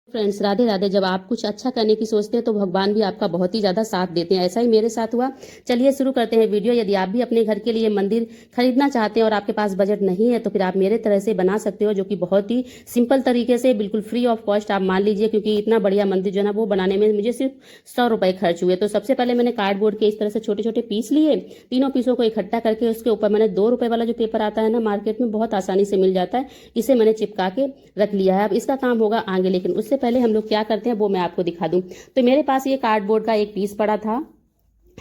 Friends, Radhe Radhe. जब आप कुछ अच्छा करने की सोचते हैं तो भगवान भी आपका बहुत ही ज्यादा साथ देते हैं। ऐसा ही मेरे साथ हुआ। चलिए शुरू करते हैं वीडियो। यदि आप भी अपने घर के लिए मंदिर खरीदना चाहते हैं और आपके पास बजट नहीं है तो फिर आप मेरे तरह से बना सकते हो, जो कि बहुत ही सिंपल तरीके से बिल्कुल फ्री ऑफ कॉस्ट आप मान लीजिए। क्योंकि इतना बढ़िया मंदिर जो है ना वो बनाने में मुझे सिर्फ 100 रुपए खर्च हुए। तो सबसे पहले मैंने कार्डबोर्ड के इस तरह से छोटे छोटे पीस लिए। तीनों पीसों को इकट्ठा करके उसके ऊपर मैंने 2 रुपए वाला जो पेपर आता है ना मार्केट में, बहुत आसानी से मिल जाता है, इसे मैंने चिपका के रख लिया है। अब इसका काम होगा आगे, लेकिन उससे पहले हम लोग क्या करते हैं वो मैं आपको दिखा दूं। तो मेरे पास ये कार्डबोर्ड का एक पीस पड़ा था।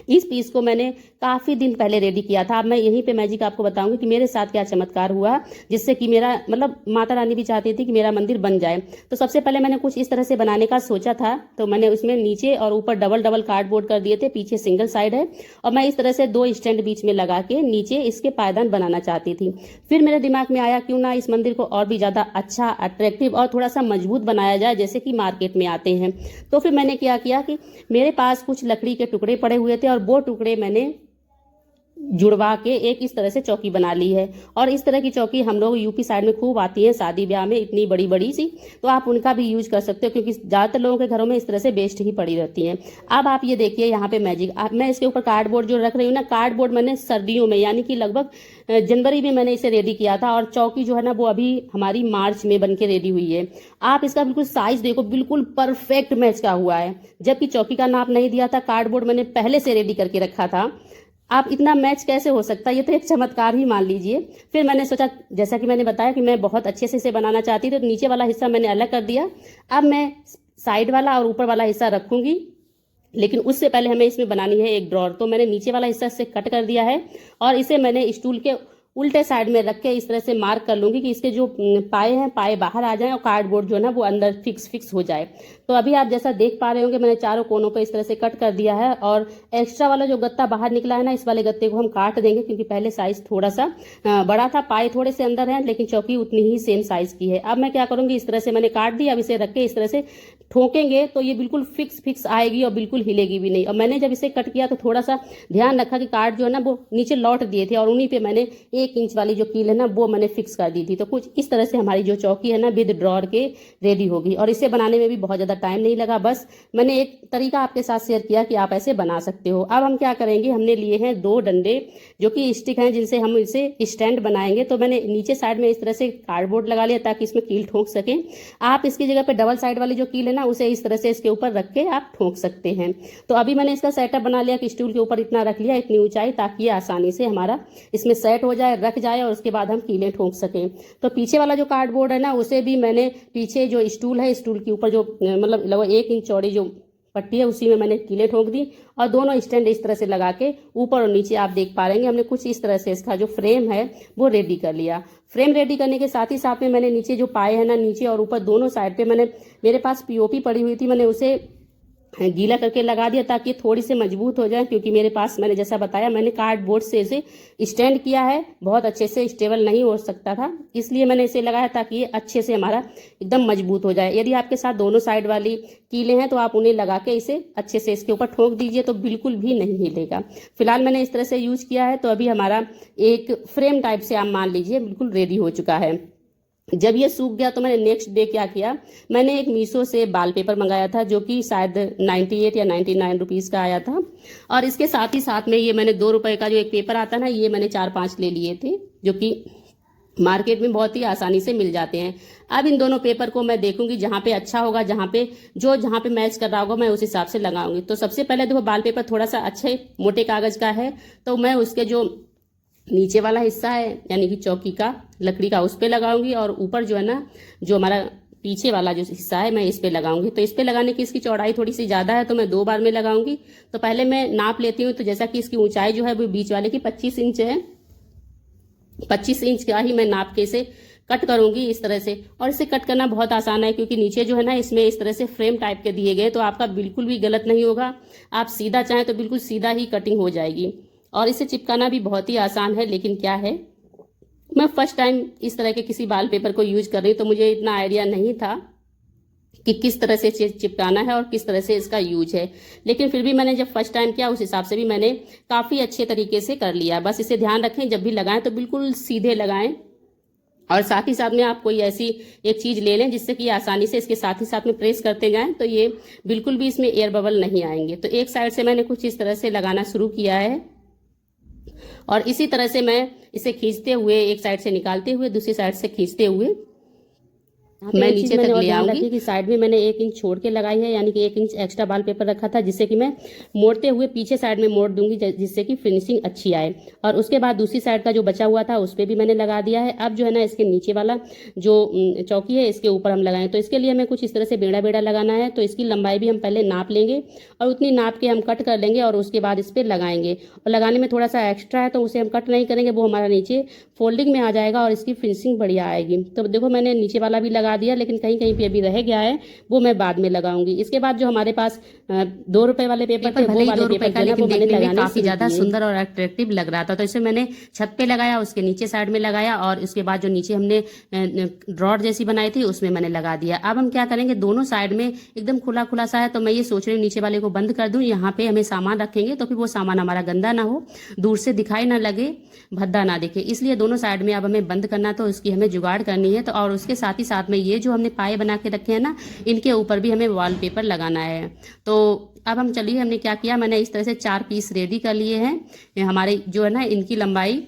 इस पीस को मैंने काफी दिन पहले रेडी किया था। अब मैं यहीं पे मैजिक आपको बताऊंगी कि मेरे साथ क्या चमत्कार हुआ, जिससे कि मेरा मतलब माता रानी भी चाहती थी कि मेरा मंदिर बन जाए। तो सबसे पहले मैंने कुछ इस तरह से बनाने का सोचा था। तो मैंने उसमें नीचे और ऊपर डबल डबल कार्डबोर्ड कर दिए थे, पीछे सिंगल साइड है। और मैं इस तरह से 2 स्टैंड बीच में लगा के नीचे इसके पायदान बनाना चाहती थी। फिर मेरे दिमाग में आया क्यों ना इस मंदिर को और भी ज्यादा अच्छा, अट्रैक्टिव और थोड़ा सा मजबूत बनाया जाए, जैसे कि मार्केट में आते हैं। तो फिर मैंने क्या किया कि मेरे पास कुछ लकड़ी के टुकड़े पड़े हुए थे और वो टुकड़े मैंने जुड़वा के एक इस तरह से चौकी बना ली है। और इस तरह की चौकी हम लोग यूपी साइड में खूब आती है शादी ब्याह में, इतनी बड़ी बड़ी सी। तो आप उनका भी यूज कर सकते हो, क्योंकि ज्यादातर लोगों के घरों में इस तरह से बेस्ट ही पड़ी रहती हैं। अब आप ये देखिए यहाँ पे मैजिक। मैं इसके ऊपर कार्डबोर्ड जो रख रही हूँ ना, कार्डबोर्ड मैंने सर्दियों में यानी कि लगभग जनवरी में मैंने इसे रेडी किया था। और चौकी जो है ना वो अभी हमारी मार्च में बन के रेडी हुई है। आप इसका बिल्कुल साइज देखो, बिल्कुल परफेक्ट मैच का हुआ है। जबकि चौकी का नाप नहीं दिया था, कार्डबोर्ड मैंने पहले से रेडी करके रखा था। आप इतना मैच कैसे हो सकता है? ये तो एक चमत्कार ही मान लीजिए। फिर मैंने सोचा, जैसा कि मैंने बताया कि मैं बहुत अच्छे से इसे बनाना चाहती थी, तो नीचे वाला हिस्सा मैंने अलग कर दिया। अब मैं साइड वाला और ऊपर वाला हिस्सा रखूंगी, लेकिन उससे पहले हमें इसमें बनानी है एक ड्रॉर। तो मैंने नीचे वाला हिस्सा से कट कर दिया है और इसे मैंने स्टूल के उल्टे साइड में रख के इस तरह से मार्क कर लूंगी कि इसके जो पाए हैं, पाए बाहर आ जाएं और कार्डबोर्ड जो है ना वो अंदर फिक्स हो जाए। तो अभी आप जैसा देख पा रहे होंगे, मैंने चारों कोनों पे इस तरह से कट कर दिया है। और एक्स्ट्रा वाला जो गत्ता बाहर निकला है ना, इस वाले गत्ते को हम काट देंगे, क्योंकि पहले साइज थोड़ा सा बड़ा था, पाए थोड़े से अंदर है, लेकिन चौकी उतनी ही सेम साइज की है। अब मैं क्या करूंगी, इस तरह से मैंने काट दी। अब इसे रख के इस तरह से ठोकेंगे तो ये बिल्कुल फिक्स आएगी और बिल्कुल हिलेगी भी नहीं। और मैंने जब इसे कट किया तो थोड़ा सा ध्यान रखा कि कार्ड जो है ना वो नीचे लौट दिए थे, और उन्हीं पे मैंने 1 इंच वाली जो कील है ना वो मैंने फिक्स कर दी थी। तो कुछ इस तरह से हमारी जो चौकी है ना विद ड्रॉर के रेडी होगी। और इसे बनाने में भी बहुत ज्यादा टाइम नहीं लगा। बस मैंने एक तरीका आपके साथ शेयर किया कि आप ऐसे बना सकते हो। अब हम क्या करेंगे, हमने लिए हैं 2 डंडे जो कि स्टिक हैं, जिनसे हम इसे स्टैंड बनाएंगे। तो मैंने नीचे साइड में इस तरह से कार्डबोर्ड लगा लिया ताकि इसमें कील ठोक सके। आप इसकी जगह पे डबल साइड वाली जो कील है ना उसे इस तरह से इसके ऊपर रख के आप ठोक सकते हैं। तो अभी मैंने इसका सेटअप बना लिया कि स्टूल के ऊपर इतना रख लिया, इतनी ऊंचाई, ताकि ये आसानी से हमारा इसमें सेट हो जाए, रख जाए, और उसके बाद हम कीलें ठोक सकें। तो पीछे वाला जो कार्डबोर्ड है ना उसे भी मैंने पीछे जो स्टूल है, स्टूल के ऊपर जो मतलब लगभग 1 इंच चौड़ी जो पट्टी है उसी में मैंने कीलें ठोक दी। और दोनों स्टैंड इस तरह से लगा के ऊपर और नीचे आप देख पा रहे हैं हमने कुछ इस तरह से इसका जो फ्रेम है वो रेडी कर लिया। फ्रेम रेडी करने के साथ ही साथ में मैंने नीचे जो पाए हैं ना, नीचे और ऊपर दोनों साइड पे मेरे पास पीओपी पड़ी हुई थी, मैंने उसे गीला करके लगा दिया ताकि थोड़ी सी मजबूत हो जाए। क्योंकि मेरे पास, मैंने जैसा बताया, मैंने कार्डबोर्ड से इसे स्टैंड किया है, बहुत अच्छे से स्टेबल नहीं हो सकता था, इसलिए मैंने इसे लगाया ताकि ये अच्छे से हमारा एकदम मजबूत हो जाए। यदि आपके साथ दोनों साइड वाली कीलें हैं तो आप उन्हें लगा के इसे अच्छे से इसके ऊपर ठोक दीजिए, तो बिल्कुल भी नहीं हिलेगा। फिलहाल मैंने इस तरह से यूज किया है। तो अभी हमारा एक फ्रेम टाइप से आप मान लीजिए बिल्कुल रेडी हो चुका है। जब ये सूख गया तो मैंने नेक्स्ट डे क्या किया, मैंने एक मीशो से बाल पेपर मंगाया था, जो कि शायद 98 या 99 रुपीज़ का आया था। और इसके साथ ही साथ में ये मैंने 2 रुपए का जो एक पेपर आता है ना, ये मैंने 4-5 ले लिए थे, जो कि मार्केट में बहुत ही आसानी से मिल जाते हैं। अब इन दोनों पेपर को मैं देखूंगी, जहाँ पे अच्छा होगा, जहाँ पे मैच कर रहा होगा, मैं उस हिसाब से लगाऊंगी। तो सबसे पहले देखो, बाल पेपर थोड़ा सा अच्छे मोटे कागज का है, तो मैं उसके जो नीचे वाला हिस्सा है यानी कि चौकी का, लकड़ी का, उस पे लगाऊंगी। और ऊपर जो है ना, जो हमारा पीछे वाला जो हिस्सा है, मैं इस पे लगाऊंगी। तो इस पे लगाने की इसकी चौड़ाई थोड़ी सी ज्यादा है, तो मैं 2 बार में लगाऊंगी। तो पहले मैं नाप लेती हूँ। तो जैसा कि इसकी ऊंचाई जो है वो बीच वाले की 25 इंच है, 25 इंच का ही मैं नाप के इसे कट करूंगी इस तरह से। और इसे कट करना बहुत आसान है, क्योंकि नीचे जो है ना इसमें इस तरह से फ्रेम टाइप के दिए गए, तो आपका बिल्कुल भी गलत नहीं होगा। आप सीधा चाहें तो बिल्कुल सीधा ही कटिंग हो जाएगी। और इसे चिपकाना भी बहुत ही आसान है। लेकिन क्या है, मैं फर्स्ट टाइम इस तरह के किसी बाल पेपर को यूज कर रही हूँ, तो मुझे इतना आइडिया नहीं था कि किस तरह से चिपकाना है और किस तरह से इसका यूज है। लेकिन फिर भी मैंने जब फर्स्ट टाइम किया उस हिसाब से भी मैंने काफ़ी अच्छे तरीके से कर लिया। बस इसे ध्यान रखें, जब भी लगाएं तो बिल्कुल सीधे लगाएं, और साथ ही साथ में आप कोई ऐसी एक चीज ले लें जिससे कि आसानी से इसके साथ ही साथ में प्रेस करते जाएं तो ये बिल्कुल भी इसमें एयर बबल नहीं आएंगे। तो एक साइड से मैंने कुछ इस तरह से लगाना शुरू किया है और इसी तरह से मैं इसे खींचते हुए एक साइड से निकालते हुए दूसरी साइड से खींचते हुए मैं नीचे तक ले आऊंगी कि साइड में मैंने 1 इंच छोड़ के लगाई है, यानी कि 1 इंच एक्स्ट्रा वाल पेपर रखा था, जिससे कि मैं मोड़ते हुए पीछे साइड में मोड़ दूंगी जिससे कि फिनिशिंग अच्छी आए। और उसके बाद दूसरी साइड का जो बचा हुआ था उस पर भी मैंने लगा दिया है। अब जो है ना इसके नीचे वाला जो चौकी है इसके ऊपर हम लगाएं, तो इसके लिए हमें कुछ इस तरह से बेड़ा बेड़ा लगाना है। तो इसकी लंबाई भी हम पहले नाप लेंगे और उतनी नाप के हम कट कर लेंगे और उसके बाद इस पर लगाएंगे। और लगाने में थोड़ा सा एक्स्ट्रा है तो उसे हम कट नहीं करेंगे, वो हमारा नीचे फोल्डिंग में आ जाएगा और इसकी फिनिशिंग बढ़िया आएगी। तो देखो मैंने नीचे वाला भी लगा दिया, लेकिन कहीं कहीं पे अभी रह गया है, वो मैं बाद में लगाऊंगी। इसके बाद जो हमारे पास 2 रुपए वाले पेपर थे, वो वाले पेपर का लेकिन देखने में काफी ज्यादा सुंदर और अट्रैक्टिव लग रहा था, तो इसे मैंने छत पे लगाया, उसके नीचे साइड में लगाया और उसके बाद जो नीचे हमने ड्रॉर जैसी बनाई थी उसमें मैंने लगा दिया। अब हम क्या करेंगे, दोनों साइड में एकदम खुला खुला सा है, तो मैं ये सोच रही हूँ नीचे वाले को बंद कर दूं। यहाँ पे हमें सामान रखेंगे तो फिर वो सामान हमारा गंदा ना हो, दूर से दिखाई ना लगे, भद्दा ना दिखे, इसलिए दोनों साइड में अब हमें बंद करना, तो उसकी हमें जुगाड़ करनी है। तो और उसके साथ ही साथ में ये जो हमने पाए बना के रखे हैं ना, इनके ऊपर भी हमें वॉलपेपर लगाना है। तो अब हम चलिए, हमने क्या किया, मैंने इस तरह से 4 पीस रेडी कर लिए हैं। हमारे जो है ना इनकी लंबाई,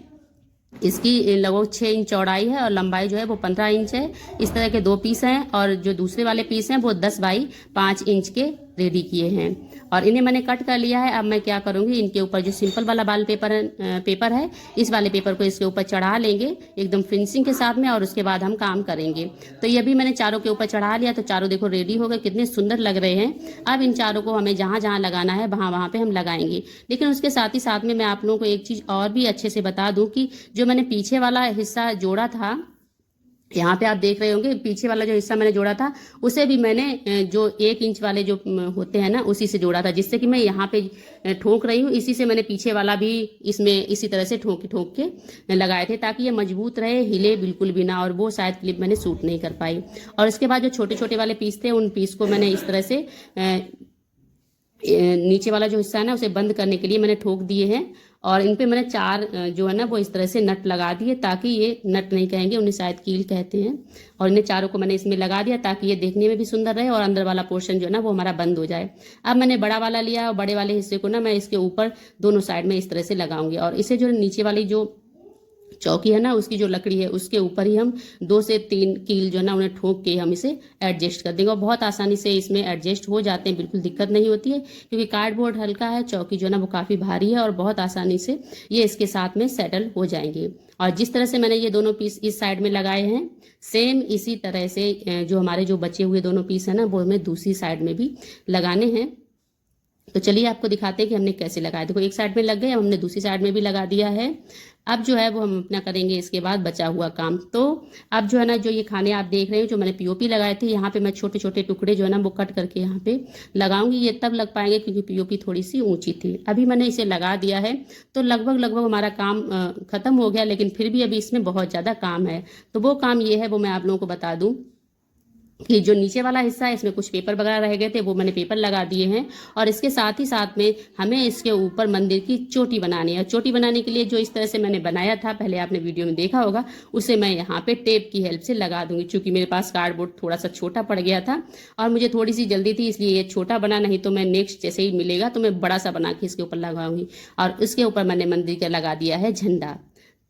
इसकी लगभग 6 इंच चौड़ाई है और लंबाई जो है वो 15 इंच है। इस तरह के 2 पीस हैं और जो दूसरे वाले पीस हैं वो 10 बाई 5 इंच के रेडी किए हैं और इन्हें मैंने कट कर लिया है। अब मैं क्या करूंगी, इनके ऊपर जो सिंपल वाला वाल पेपर है, इस वाले पेपर को इसके ऊपर चढ़ा लेंगे एकदम फिनिशिंग के साथ में और उसके बाद हम काम करेंगे। तो ये भी मैंने चारों के ऊपर चढ़ा लिया, तो चारों देखो रेडी हो गए, कितने सुंदर लग रहे हैं। अब इन चारों को हमें जहां जहां लगाना है वहां वहां पे हम लगाएंगे। लेकिन उसके साथ ही साथ में मैं आप लोगों को एक चीज और भी अच्छे से बता दूं कि जो मैंने पीछे वाला हिस्सा जोड़ा था, यहाँ पे आप देख रहे होंगे पीछे वाला जो हिस्सा मैंने जोड़ा था उसे भी मैंने जो 1 इंच वाले जो होते हैं ना उसी से जोड़ा था, जिससे कि मैं यहाँ पे ठोक रही हूँ, इसी से मैंने पीछे वाला भी इसमें इसी तरह से ठोक ठोक के लगाए थे, ताकि ये मजबूत रहे, हिले बिल्कुल भी ना। और वो शायद क्लिप मैंने सूट नहीं कर पाई। और इसके बाद जो छोटे छोटे वाले पीस थे, उन पीस को मैंने इस तरह से नीचे वाला जो हिस्सा है ना उसे बंद करने के लिए मैंने ठोक दिए हैं और इन पे मैंने 4 जो है ना वो इस तरह से नट लगा दिए, ताकि ये नट नहीं कहेंगे, उन्हें शायद कील कहते हैं। और इन्हें चारों को मैंने इसमें लगा दिया ताकि ये देखने में भी सुंदर रहे और अंदर वाला पोर्शन जो है ना वो हमारा बंद हो जाए। अब मैंने बड़ा वाला लिया और बड़े वाले हिस्से को ना मैं इसके ऊपर दोनों साइड में इस तरह से लगाऊंगी और इसे जो नीचे वाली जो चौकी है ना उसकी जो लकड़ी है उसके ऊपर ही हम 2 से 3 कील जो है ना उन्हें ठोक के हम इसे एडजस्ट कर देंगे और बहुत आसानी से इसमें एडजस्ट हो जाते हैं, बिल्कुल दिक्कत नहीं होती है, क्योंकि कार्डबोर्ड हल्का है, चौकी जो है ना वो काफ़ी भारी है और बहुत आसानी से ये इसके साथ में सेटल हो जाएंगे। और जिस तरह से मैंने ये दोनों पीस इस साइड में लगाए हैं, सेम इसी तरह से जो हमारे जो बचे हुए दोनों पीस है ना वो हमें दूसरी साइड में भी लगाने हैं। तो चलिए आपको दिखाते हैं कि हमने कैसे लगाया। देखो एक साइड में लग गए, हमने दूसरी साइड में भी लगा दिया है। अब जो है वो हम अपना करेंगे इसके बाद बचा हुआ काम। तो अब जो है ना जो ये खाने आप देख रहे हो जो मैंने पीओपी लगाए थे, यहाँ पे मैं छोटे छोटे टुकड़े जो है ना वो कट करके यहाँ पे लगाऊंगी। ये तब लग पाएंगे क्योंकि पीओपी थोड़ी सी ऊंची थी। अभी मैंने इसे लगा दिया है तो लगभग लगभग हमारा काम खत्म हो गया, लेकिन फिर भी अभी इसमें बहुत ज़्यादा काम है। तो वो काम ये है, वो मैं आप लोगों को बता दूँ कि जो नीचे वाला हिस्सा है इसमें कुछ पेपर वगैरह रह गए थे, वो मैंने पेपर लगा दिए हैं और इसके साथ ही साथ में हमें इसके ऊपर मंदिर की चोटी बनानी है। चोटी बनाने के लिए जो इस तरह से मैंने बनाया था, पहले आपने वीडियो में देखा होगा, उसे मैं यहाँ पे टेप की हेल्प से लगा दूंगी। चूंकि मेरे पास कार्डबोर्ड थोड़ा सा छोटा पड़ गया था और मुझे थोड़ी सी जल्दी थी, इसलिए ये छोटा बना, नहीं तो मैं नेक्स्ट जैसे ही मिलेगा तो मैं बड़ा सा बना के इसके ऊपर लगाऊंगी। और इसके ऊपर मैंने मंदिर का लगा दिया है झंडा।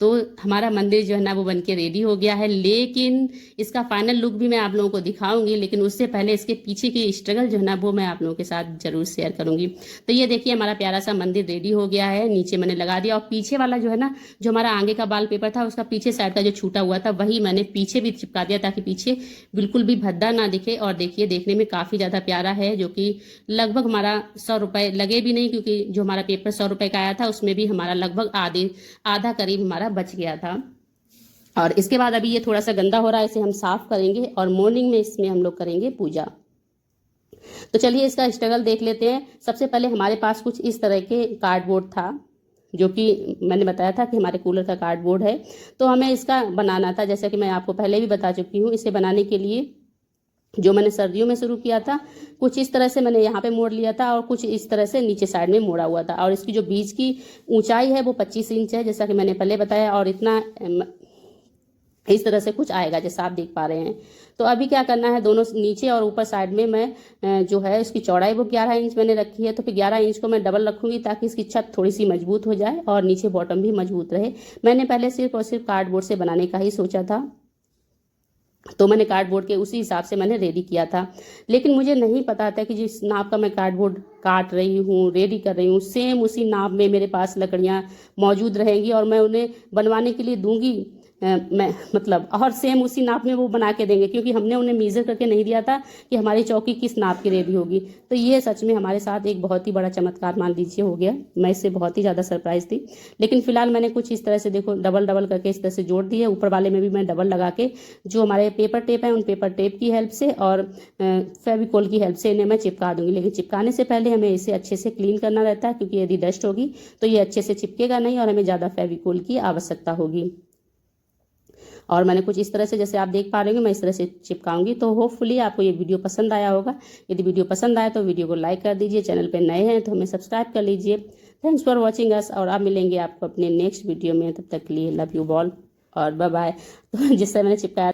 तो हमारा मंदिर जो है ना वो बनके रेडी हो गया है, लेकिन इसका फाइनल लुक भी मैं आप लोगों को दिखाऊंगी, लेकिन उससे पहले इसके पीछे की स्ट्रगल जो है ना वो मैं आप लोगों के साथ जरूर शेयर करूंगी। तो ये देखिए हमारा प्यारा सा मंदिर रेडी हो गया है, नीचे मैंने लगा दिया और पीछे वाला जो है ना जो हमारा आगे का वाल पेपर था उसका पीछे साइड का जो छूटा हुआ था वही मैंने पीछे भी चिपका दिया, ताकि पीछे बिल्कुल भी भद्दा ना दिखे। और देखिए देखने में काफ़ी ज़्यादा प्यारा है, जो कि लगभग हमारा 100 रुपये लगे भी नहीं, क्योंकि जो हमारा पेपर 100 रुपये का आया था उसमें भी हमारा लगभग आधा करीब हमारा बच गया था। और इसके बाद अभी ये थोड़ा सा गंदा हो रहा है, इसे हम साफ करेंगे और मॉर्निंग में इसमें हम लोग करेंगे पूजा। तो चलिए इसका स्ट्रगल देख लेते हैं। सबसे पहले हमारे पास कुछ इस तरह के कार्डबोर्ड था, जो कि मैंने बताया था कि हमारे कूलर का कार्डबोर्ड है, तो हमें इसका बनाना था। जैसा कि मैं आपको पहले भी बता चुकी हूँ, इसे बनाने के लिए जो मैंने सर्दियों में शुरू किया था, कुछ इस तरह से मैंने यहाँ पे मोड़ लिया था और कुछ इस तरह से नीचे साइड में मोड़ा हुआ था। और इसकी जो बीच की ऊंचाई है वो 25 इंच है, जैसा कि मैंने पहले बताया। और इतना इस तरह से कुछ आएगा जैसा आप देख पा रहे हैं। तो अभी क्या करना है, दोनों नीचे और ऊपर साइड में मैं जो है इसकी चौड़ाई वो 11 इंच मैंने रखी है, तो फिर 11 इंच को मैं डबल रखूंगी ताकि इसकी छत थोड़ी सी मजबूत हो जाए और नीचे बॉटम भी मजबूत रहे। मैंने पहले सिर्फ और सिर्फ कार्डबोर्ड से बनाने का ही सोचा था, तो मैंने कार्डबोर्ड के उसी हिसाब से मैंने रेडी किया था। लेकिन मुझे नहीं पता था कि जिस नाप का मैं कार्डबोर्ड काट रही हूँ, रेडी कर रही हूँ, सेम उसी नाप में मेरे पास लकड़ियाँ मौजूद रहेंगी और मैं उन्हें बनवाने के लिए दूंगी। मैं मतलब और सेम उसी नाप में वो बना के देंगे, क्योंकि हमने उन्हें मीज़र करके नहीं दिया था कि हमारी चौकी किस नाप की रेडी होगी। तो ये सच में हमारे साथ एक बहुत ही बड़ा चमत्कार मान लीजिए हो गया। मैं इससे बहुत ही ज़्यादा सरप्राइज थी। लेकिन फिलहाल मैंने कुछ इस तरह से देखो डबल डबल करके इस तरह से जोड़ दिए। ऊपर वाले में भी मैं डबल लगा के जो हमारे पेपर टेप है उन पेपर टेप की हेल्प से और फेविकोल की हेल्प से इन्हें मैं चिपका दूंगी। लेकिन चिपकाने से पहले हमें इसे अच्छे से क्लीन करना रहता है, क्योंकि यदि डस्ट होगी तो ये अच्छे से चिपकेगा नहीं और हमें ज़्यादा फेविकोल की आवश्यकता होगी। और मैंने कुछ इस तरह से, जैसे आप देख पा रहे होंगे, मैं इस तरह से चिपकाऊंगी। तो होपफुली आपको ये वीडियो पसंद आया होगा। यदि वीडियो पसंद आया तो वीडियो को लाइक कर दीजिए, चैनल पे नए हैं तो हमें सब्सक्राइब कर लीजिए। थैंक्स फॉर वॉचिंग अस, और आप मिलेंगे आपको अपने नेक्स्ट वीडियो में। तब तक के लिए लव यू ऑल और बाय बाय। तो जिससे मैंने चिपकाया